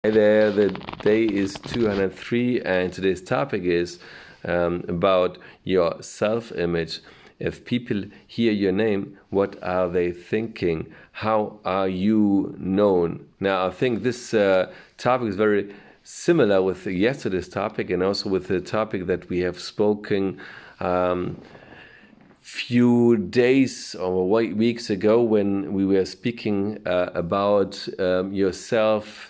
Hi there, the day is 203, and today's topic is about your self image. If people hear your name, what are they thinking? How are you known? Now, I think this topic is very similar with yesterday's topic and also with the topic that we have spoken few days or weeks ago when we were speaking about your self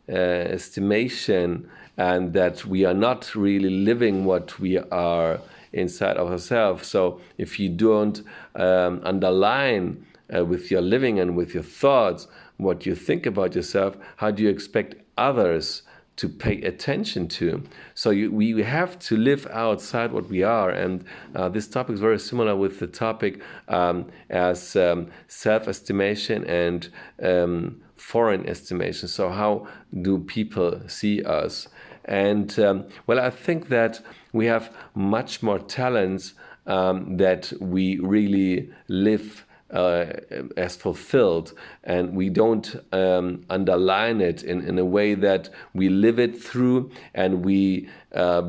estimation, and that we are not really living what we are inside of ourselves. So if you don't underline with your living and with your thoughts what you think about yourself, how do you expect others to pay attention to? So we have to live outside what we are, and this topic is very similar with the topic as self-estimation and foreign estimation. So how do people see us? And well, I think that we have much more talents that we really live as fulfilled, and we don't underline it in a way that we live it through and we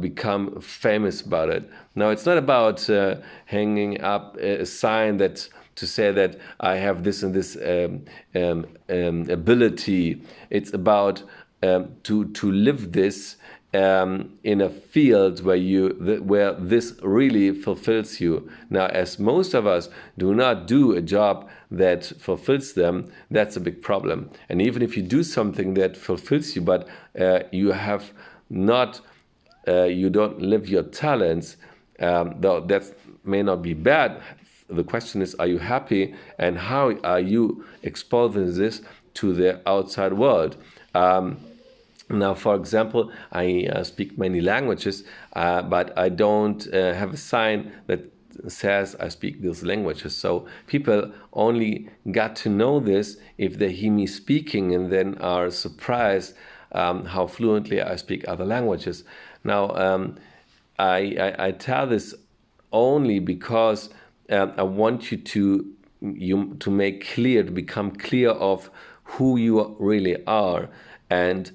become famous about it. Now, it's not about hanging up a sign that to say that I have this and this ability. It's about to live this in a field where this really fulfills you. Now, as most of us do not do a job that fulfills them, that's a big problem. And even if you do something that fulfills you, but you have not, you don't live your talents, though that may not be bad. The question is, are you happy, and how are you exposing this to the outside world? Now, for example, I speak many languages, but I don't have a sign that says I speak these languages. So people only got to know this if they hear me speaking and then are surprised how fluently I speak other languages. Now, I tell this only because I want you to make clear, to become clear of who you really are. And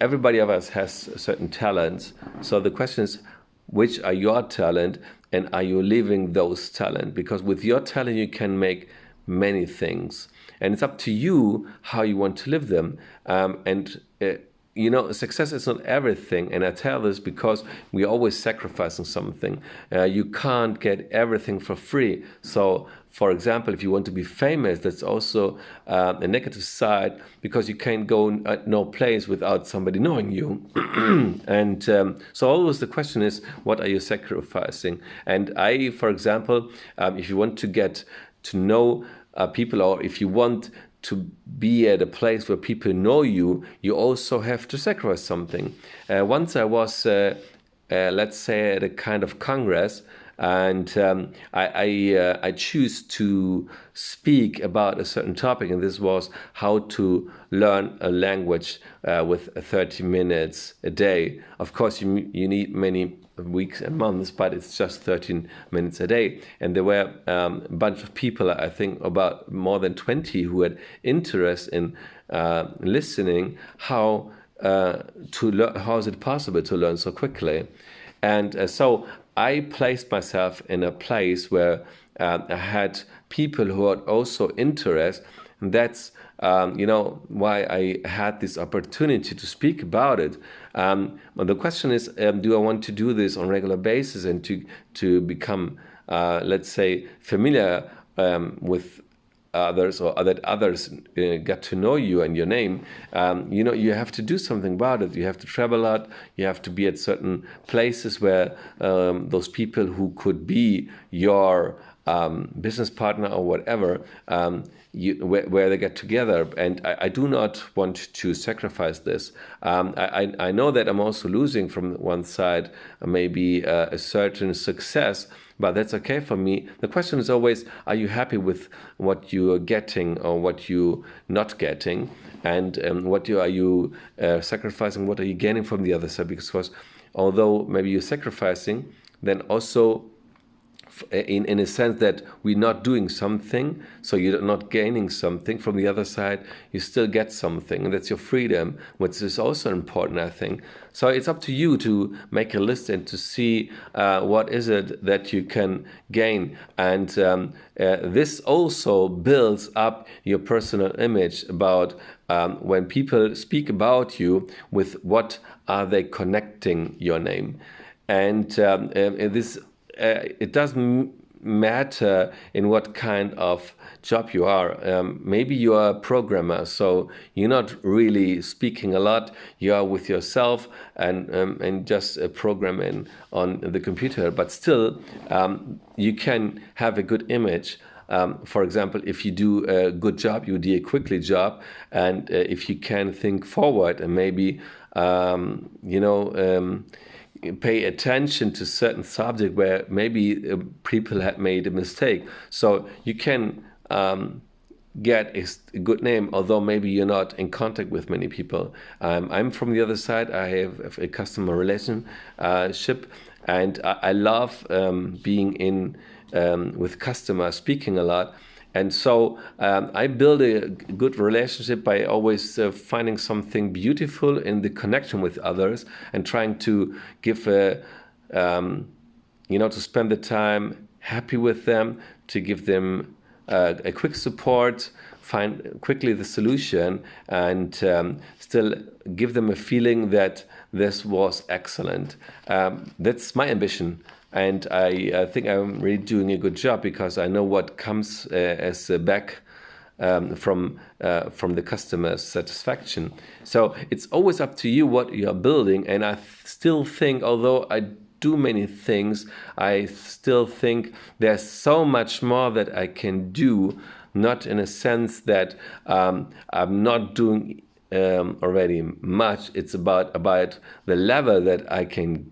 everybody of us has certain talents. So the question is, which are your talent, and are you living those talent? Because with your talent, you can make many things, and it's up to you how you want to live them. Success is not everything, and I tell this because we're always sacrificing something. You can't get everything for free. So, for example, if you want to be famous, that's also a negative side, because you can't go no place without somebody knowing you. And so always the question is, what are you sacrificing? And for example, if you want to get to know people, or if you want to be at a place where people know you, you also have to sacrifice something. Once I was, let's say, at a kind of congress, and I choose to speak about a certain topic, and this was how to learn a language with 30 minutes a day. Of course, you need many weeks and months, but it's just 13 minutes a day. And there were a bunch of people, I think about more than 20, who had interest in listening how to learn, how is it possible to learn so quickly. And so I placed myself in a place where I had people who had also interest. And that's why I had this opportunity to speak about it. But the question is, do I want to do this on a regular basis and to become, let's say, familiar with others, or that others get to know you and your name? You have to do something about it. You have to travel a lot. You have to be at certain places where those people who could be your business partner or whatever, where they get together. And I do not want to sacrifice this. I know that I'm also losing from one side maybe a certain success, but that's okay for me. The question is always, are you happy with what you are getting or what you're not getting? And are you sacrificing? What are you gaining from the other side? Because although maybe you're sacrificing, then also in a sense that we're not doing something, so you're not gaining something. From the other side, you still get something, and that's your freedom, which is also important, I think. So it's up to you to make a list and to see what is it that you can gain. And this also builds up your personal image about when people speak about you, with what are they connecting your name. And it doesn't matter in what kind of job you are. Maybe you are a programmer, so you're not really speaking a lot. You are with yourself and just programming on the computer. But still, you can have a good image. For example, if you do a good job, you do a quickly job, and if you can think forward and maybe, pay attention to certain subject where maybe people had made a mistake. So you can get a good name, although maybe you're not in contact with many people. I'm from the other side. I have a customer relationship, and I love being in with customers, speaking a lot. And so I build a good relationship by always finding something beautiful in the connection with others and trying to give to spend the time happy with them, to give them a quick support, find quickly the solution, and still give them a feeling that this was excellent. That's my ambition. And I think I'm really doing a good job, because I know what comes as back from the customer's satisfaction. So it's always up to you what you are building. And I still think, although I do many things, I still think there's so much more that I can do, not in a sense that I'm not doing already much. It's about the level that I can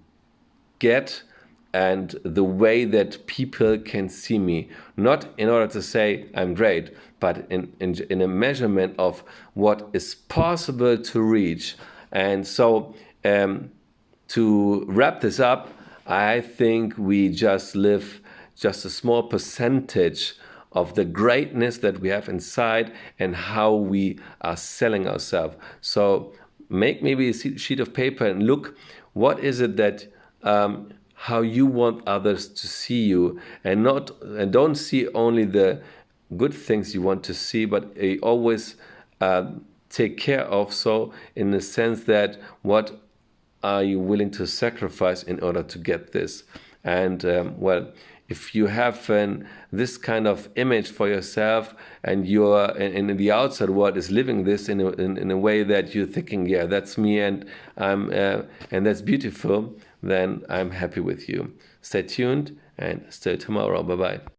get and the way that people can see me. Not in order to say I'm great, but in a measurement of what is possible to reach. And so to wrap this up, I think we just live just a small percentage of the greatness that we have inside and how we are selling ourselves. So make maybe a sheet of paper and look, what is it that how you want others to see you, and don't see only the good things you want to see, but always take care of, so in the sense that what are you willing to sacrifice in order to get this. And if you have this kind of image for yourself, and you're in the outside world is living this in a way that you're thinking, yeah, that's me, and that's beautiful, then I'm happy with you. Stay tuned and stay tomorrow. Bye-bye.